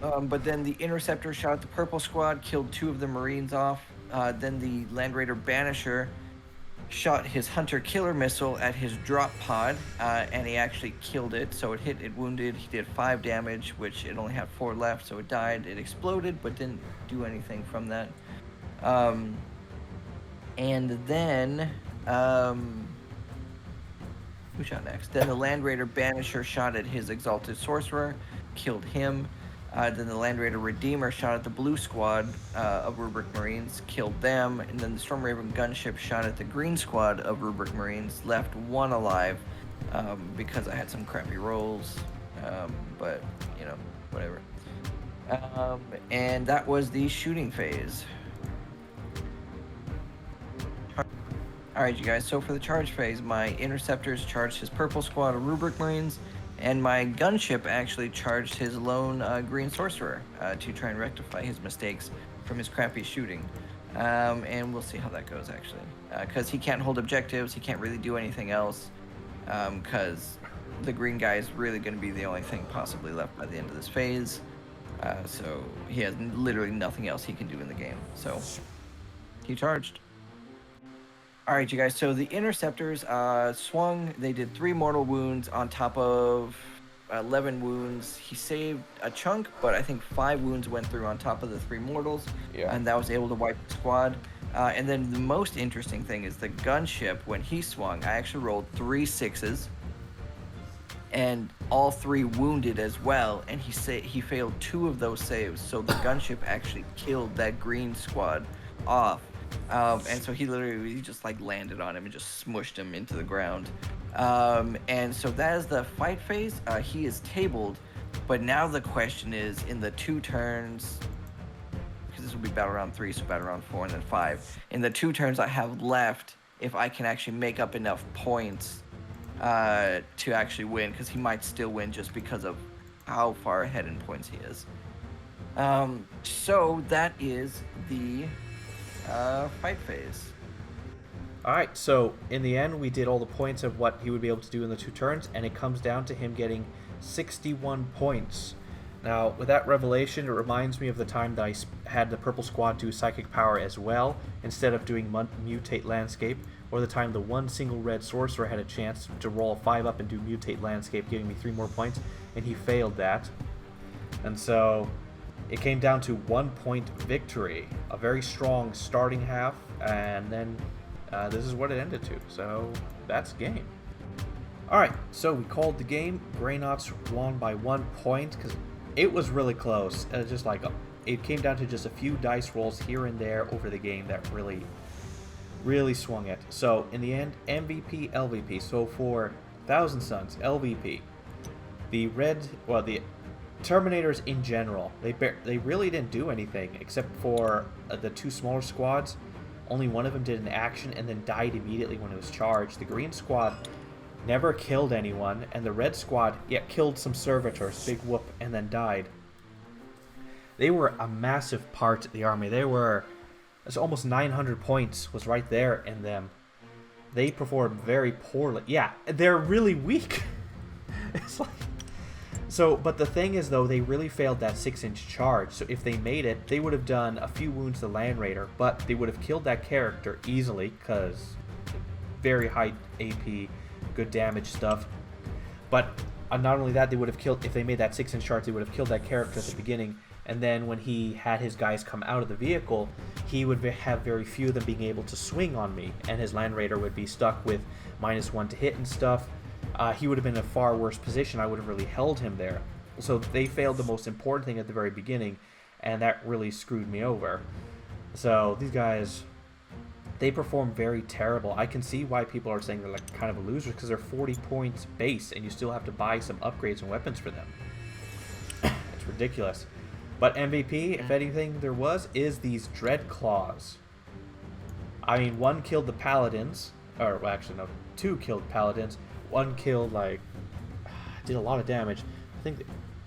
But then the Interceptor shot at the purple squad, killed 2 of the Marines off. Then the Land Raider Banisher shot his Hunter Killer missile at his drop pod, and he actually killed it. So it hit, it wounded. He did 5 damage, which it only had 4 left, so it died. It exploded, but didn't do anything from that. And then who shot next? Then the Land Raider Banisher shot at his Exalted Sorcerer, killed him. Then the Land Raider Redeemer shot at the blue squad of Rubric Marines, killed them. And then the Storm Raven gunship shot at the green squad of Rubric Marines, left 1 alive because I had some crappy rolls. But, you know, whatever. And that was the shooting phase. Alright, you guys, so for the charge phase, my Interceptors charged his purple squad of Rubric Marines, and my gunship actually charged his lone green sorcerer to try and rectify his mistakes from his crappy shooting. And we'll see how that goes, actually. Because he can't hold objectives, he can't really do anything else, because the green guy is really going to be the only thing possibly left by the end of this phase. So he has literally nothing else he can do in the game. So he charged. All right, you guys, so the Interceptors swung. They did 3 mortal wounds on top of 11 wounds. He saved a chunk, but I think 5 wounds went through on top of the 3 mortals, and that was able to wipe the squad. And then the most interesting thing is the gunship, when he swung, I actually rolled 3 6s, and all 3 wounded as well, and he failed 2 of those saves, so the gunship actually killed that green squad off. And so he literally just like landed on him and just smushed him into the ground. And so that is the fight phase. He is tabled, but now the question is, in the 2 turns, because this will be battle round 3, so battle round 4 and then 5. In the 2 turns I have left, if I can actually make up enough points to actually win, because he might still win just because of how far ahead in points he is. So that is the fight phase. Alright, so in the end we did all the points of what he would be able to do in the 2 turns, and it comes down to him getting 61 points. Now, with that revelation, it reminds me of the time that I had the purple squad do psychic power as well, instead of doing mutate landscape, or the time the one single red sorcerer had a chance to roll a 5 up and do mutate landscape, giving me 3 more points, and he failed that. And so it came down to 1 point victory, a very strong starting half, and then this is what it ended to. So that's game. Alright, so we called the game. Greynauts won by 1 point because it was really close. Just like it came down to just a few dice rolls here and there over the game that really swung it. So in the end, MVP, LVP. So for Thousand Suns, LVP, the Terminators in general, they really didn't do anything except for the 2 smaller squads. Only one of them did an action and then died immediately when it was charged. The green squad never killed anyone, and the red squad killed some servitors, big whoop, and then died. They were a massive part of the army. It's almost 900 points was right there in them. They performed very poorly. Yeah, they're really weak. It's like... So, but the thing is, though, they really failed that 6-inch charge. So if they made it, they would have done a few wounds to Land Raider, but they would have killed that character easily, because very high AP, good damage stuff. But not only that, they would have killed, if they made that 6-inch charge, they would have killed that character at the beginning, and then when he had his guys come out of the vehicle, he would have very few of them being able to swing on me, and his Land Raider would be stuck with -1 to hit and stuff. He would have been in a far worse position. I would have really held him there. So they failed the most important thing at the very beginning, and that really screwed me over. So these guys, they perform very terrible. I can see why people are saying they're like kind of a loser, because they're 40 points base, and you still have to buy some upgrades and weapons for them. It's ridiculous. But MVP, if anything there was, is these Dread Claws. I mean, one killed the Paladins, or well, actually no, two killed Paladins. One killed, like, did a lot of damage. I think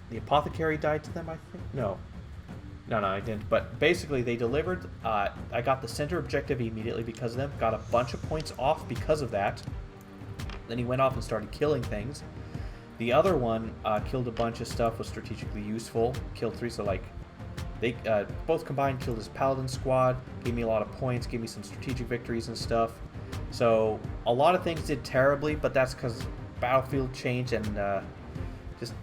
the Apothecary died to them, I think? No, I didn't. But basically, they delivered. I got the center objective immediately because of them. Got a bunch of points off because of that. Then he went off and started killing things. The other one killed a bunch of stuff, was strategically useful. Killed 3, so like, they both combined killed his Paladin squad. Gave me a lot of points. Gave me some strategic victories and stuff. So a lot of things did terribly, but that's because Battlefield changed and just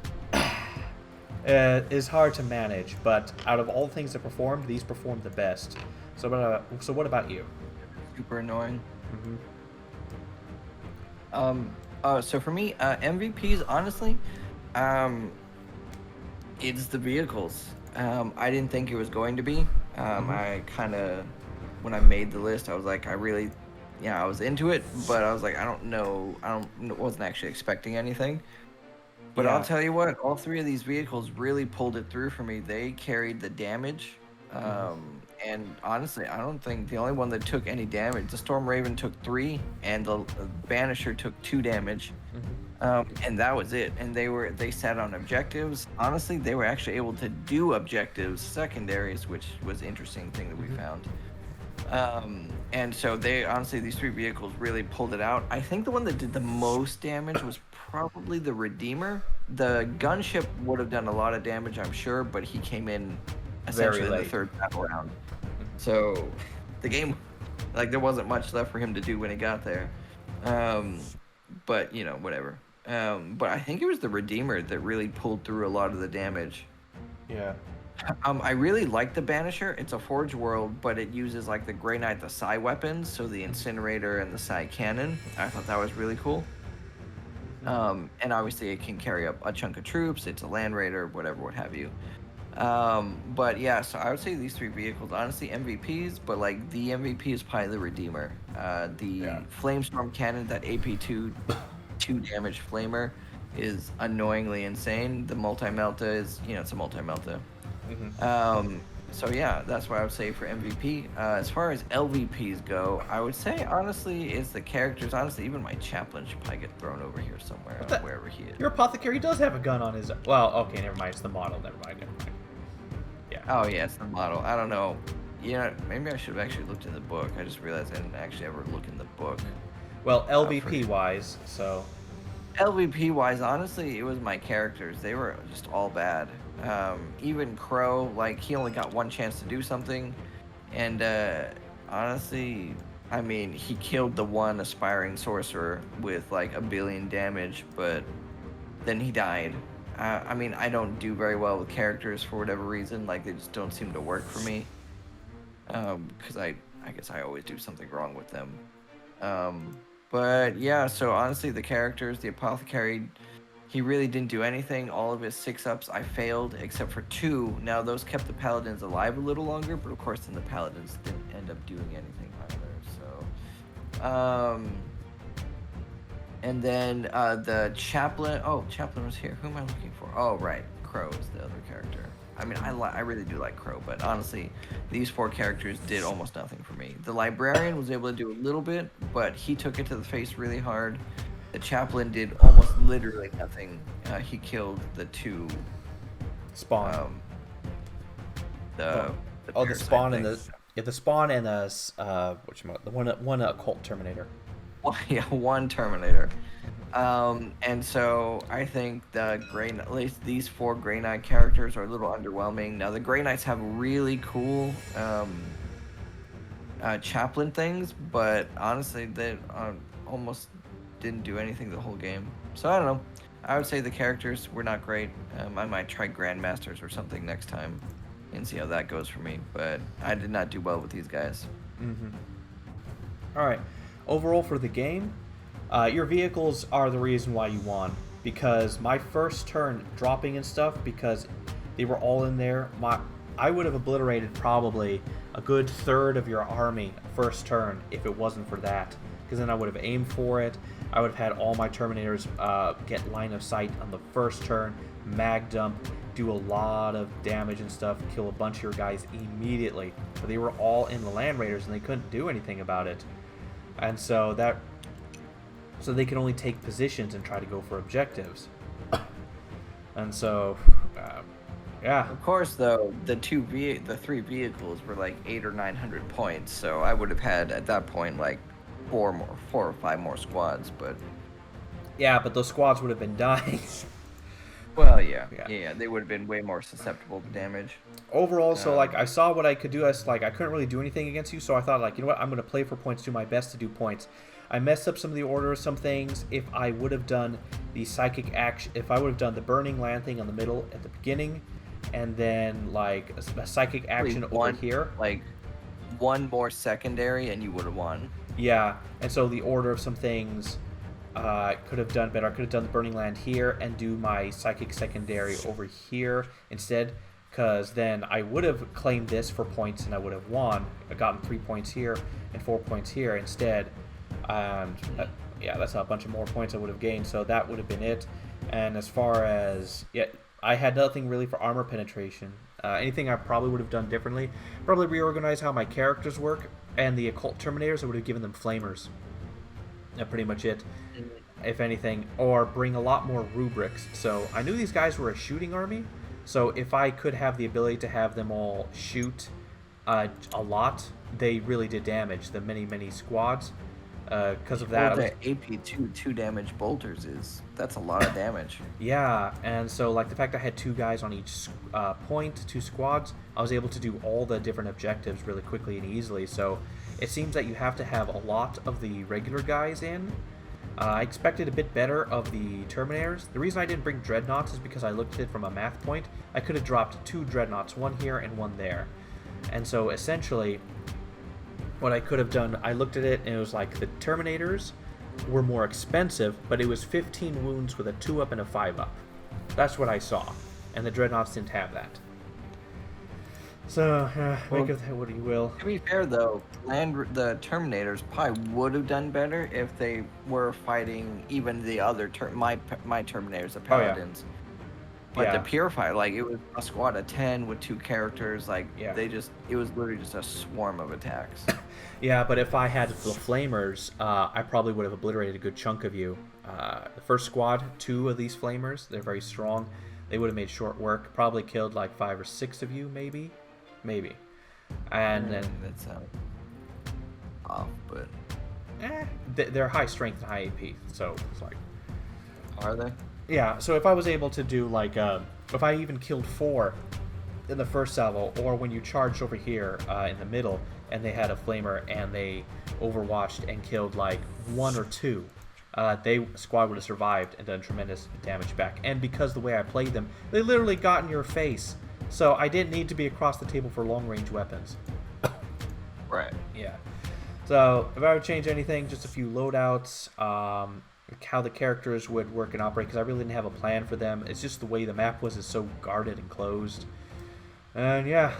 is hard to manage. But out of all the things that performed, these performed the best. So what about you? Super annoying. Mm-hmm. So for me, MVPs, honestly, it's the vehicles. I didn't think it was going to be. I kind of, when I made the list, I was like, I was into it, but I was like, wasn't actually expecting anything. But Yeah. I'll tell you what, all 3 of these vehicles really pulled it through for me. They carried the damage. And honestly, I don't think the only one that took any damage, the Storm Raven took 3, and the Banisher took 2 damage. And that was it. And they sat on objectives. Honestly, they were actually able to do objectives, secondaries, which was an interesting thing that we found. And so these 3 vehicles really pulled it out. I think the one that did the most damage was probably the Redeemer. The gunship would have done a lot of damage, I'm sure, but he came in essentially in the 3rd battle round. So the game, like, there wasn't much left for him to do when he got there. But, whatever. But I think it was the Redeemer that really pulled through a lot of the damage. Yeah. I really like the Banisher. It's a Forge World, but it uses like the Grey Knight, the Psi weapons, so the Incinerator and the Psi Cannon. I thought that was really cool. And obviously it can carry up a chunk of troops. It's a Land Raider, whatever, what have you. But yeah, so I would say these 3 vehicles, honestly, MVPs, but like the MVP is probably the Redeemer. Flamestorm Cannon, that AP2 damage flamer, is annoyingly insane. The multi-melta is, it's a multi-melta. So yeah, that's what I would say for MVP. As far as LVPs go, I would say honestly it's the characters. Honestly, even my chaplain should probably get thrown over here somewhere, wherever he is. Your Apothecary does have a gun on his. Well, okay, never mind. It's the model. Never mind. Yeah. Oh yeah, it's the model. I don't know. Maybe I should have actually looked in the book. I just realized I didn't actually ever look in the book. Well, LVP wise, so. LVP wise, honestly, it was my characters. They were just all bad. Even Crow, like, he only got 1 chance to do something, and honestly, I mean, he killed the one aspiring sorcerer with like 1 billion damage, but then he died. I mean, I don't do very well with characters for whatever reason. Like, they just don't seem to work for me. Because I guess I always do something wrong with them. But yeah, so honestly, the characters, the Apothecary, he really didn't do anything. All of his 6-ups I failed, except for 2. Now, those kept the Paladins alive a little longer, but of course, then the Paladins didn't end up doing anything either. So, and then the Chaplain. Oh, Chaplain was here. Who am I looking for? Oh, right. Crow is the other character. I mean, I really do like Crow, but honestly, these 4 characters did almost nothing for me. The Librarian was able to do a little bit, but he took it to the face really hard. The Chaplain did almost literally nothing. He killed the 2 Spawn. The Spawn and the Spawn and the one Occult Terminator. Well, yeah, 1 Terminator. And so I think at least these 4 Grey Knight characters are a little underwhelming. Now the Grey Knights have really cool chaplain things, but honestly, they almost didn't do anything the whole game. So I don't know. I would say the characters were not great. I might try Grandmasters or something next time and see how that goes for me. But I did not do well with these guys. All right. Overall for the game, your vehicles are the reason why you won. Because my first turn dropping and stuff, because they were all in there, I would have obliterated probably a good third of your army first turn if it wasn't for that. Because then I would have aimed for it. I would have had all my Terminators get line of sight on the first turn, mag dump, do a lot of damage and stuff, kill a bunch of your guys immediately. But they were all in the Land Raiders and they couldn't do anything about it. And so they could only take positions and try to go for objectives. And so, yeah. Of course, though, the three vehicles were like 800 or 900 points, so I would have had at that point like 4 or 5 more squads. But yeah, but those squads would have been dying. Well, yeah, they would have been way more susceptible to damage. Overall, so like I saw what I could do. I couldn't really do anything against you, so I thought like, you know what, I'm gonna play for points, do my best to do points. I messed up some of the order of some things. If I would have done the psychic action, if I would have done the burning land thing on the middle at the beginning, and then like a psychic action over here, like one more secondary, and you would have won. Yeah, and so the order of some things I could have done better. I could have done the burning land here and do my psychic secondary over here instead, because then I would have claimed this for points and I would have won. I gotten 3 points here and 4 points here instead. And yeah, that's a bunch of more points I would have gained, so that would have been it. And as far as, yeah, I had nothing really for armor penetration. Anything I probably would have done differently, probably reorganize how my characters work, and the occult terminators, I would have given them flamers. That's pretty much it, if anything. Or bring a lot more rubrics. So I knew these guys were a shooting army, so if I could have the ability to have them all shoot a lot, they really did damage, the many squads. Because of that, well, the AP 2 damage bolters that's a lot of damage. Yeah, and so like the fact I had 2 guys on each point, 2 squads, I was able to do all the different objectives really quickly and easily. So it seems that you have to have a lot of the regular guys in. I expected a bit better of the Terminators. The reason I didn't bring Dreadnoughts is because I looked at it from a math point. I could have dropped 2 Dreadnoughts, one here and one there. And so essentially, what I could have done, I looked at it and it was like the Terminators were more expensive, but it was 15 wounds with a 2-up and a 5-up. That's what I saw. And the Dreadnoughts didn't have that. So, make of that what you will. To be fair, though, the Terminators probably would have done better if they were fighting even the other my Terminators, the Paladins. But the Purifier, like, it was a squad of 10 with 2 characters. Like, it was literally just a swarm of attacks. Yeah, but if I had the Flamers, I probably would have obliterated a good chunk of you. The first squad, 2 of these Flamers, they're very strong. They would have made short work. Probably killed like 5 or 6 of you, maybe. And then that sounds off, but they're high strength and high AP, so it's like. Are they? Yeah. So if I was able to do like, if I even killed 4 in the first salvo, or when you charged over here in the middle, and they had a flamer and they overwatched and killed like 1 or 2. Squad would have survived and done tremendous damage back. And because the way I played them, they literally got in your face. So I didn't need to be across the table for long-range weapons. Right. Yeah. So if I would change anything, just a few loadouts, how the characters would work and operate, because I really didn't have a plan for them. It's just the way the map was is so guarded and closed. And yeah.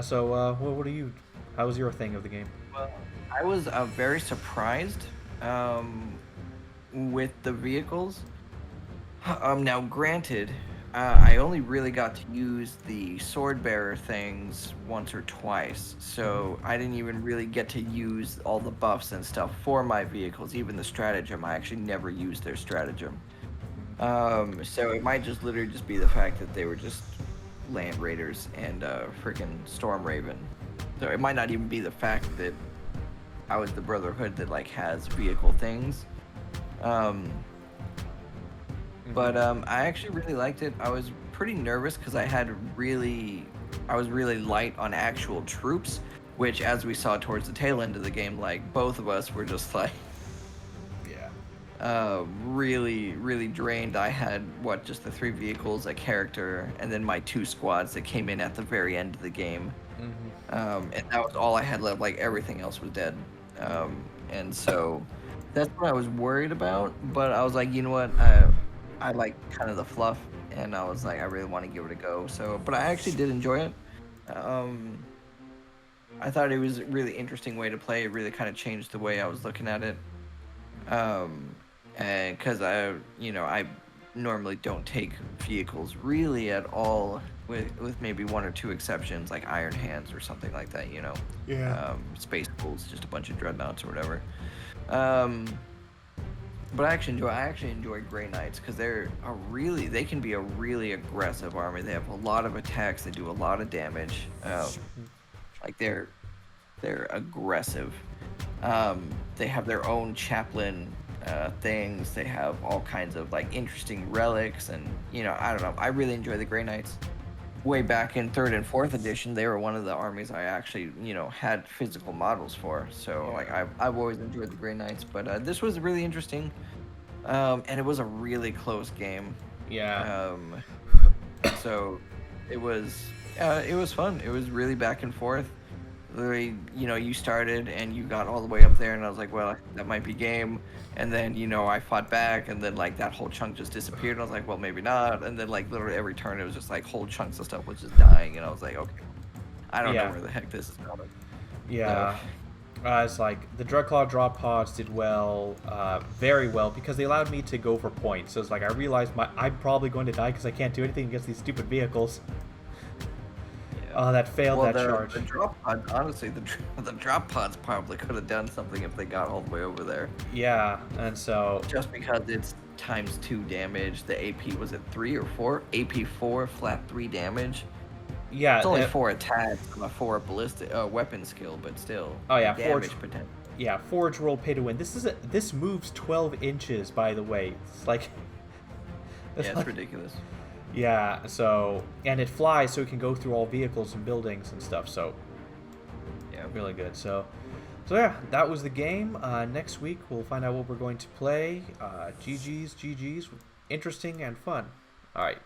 So what are you? How was your thing of the game? Well, I was very surprised with the vehicles. Now, granted, I only really got to use the sword bearer things once or twice, so I didn't even really get to use all the buffs and stuff for my vehicles. Even the stratagem, I actually never used their stratagem. So it might just literally just be the fact that they were just land raiders and freaking storm raven. So it might not even be the fact that I was the Brotherhood that like has vehicle things. But I actually really liked it. I was pretty nervous because I was really light on actual troops, which, as we saw towards the tail end of the game, like both of us were just like, really drained. I had just the 3 vehicles, a character, and then my 2 squads that came in at the very end of the game, and that was all I had left. Like everything else was dead, and so that's what I was worried about. But I was like, you know what, I like kind of the fluff, and I was like, I really want to give it a go. So, but I actually did enjoy it. I thought it was a really interesting way to play. It really kind of changed the way I was looking at it. And because I normally don't take vehicles really at all, with maybe one or two exceptions, like Iron Hands or something like that. Yeah. Space Bulls, just a bunch of dreadnoughts or whatever. Um, but I actually enjoy Grey Knights because they can be a really aggressive army. They have a lot of attacks. They do a lot of damage. Like they're aggressive. They have their own chaplain things. They have all kinds of like interesting relics, and I don't know. I really enjoy the Grey Knights. Way back in third and fourth edition, they were one of the armies I actually had physical models for. So like I've always enjoyed the Grey Knights, but this was really interesting, and it was a really close game. Yeah. So it was fun. It was really back and forth. Literally, you started and you got all the way up there, and I was like, well, that might be game. And then, I fought back, and then like that whole chunk just disappeared. And I was like, well, maybe not. And then like literally every turn, it was just like whole chunks of stuff was just dying, and I was like, okay, I don't know where the heck this is going. Yeah. It's like the Dreadclaw drop pods did well, very well, because they allowed me to go for points. So it's like I realized I'm probably going to die because I can't do anything against these stupid vehicles. That failed that charge. The drop pods, honestly, the drop pods probably could have done something if they got all the way over there. Yeah, and so just because it's ×2 damage, the AP was at 3 or 4? AP 4, flat 3 damage. Yeah, it's only 4 attacks and a 4 ballistic weapon skill, but still. Oh yeah, damage potential. Yeah, Forge roll pay to win. This moves 12 inches, by the way. It's like it's ridiculous. Yeah, and it flies, so it can go through all vehicles and buildings and stuff. So yeah, really good. So yeah, that was the game. Next week we'll find out what we're going to play. GG's, interesting and fun. All right.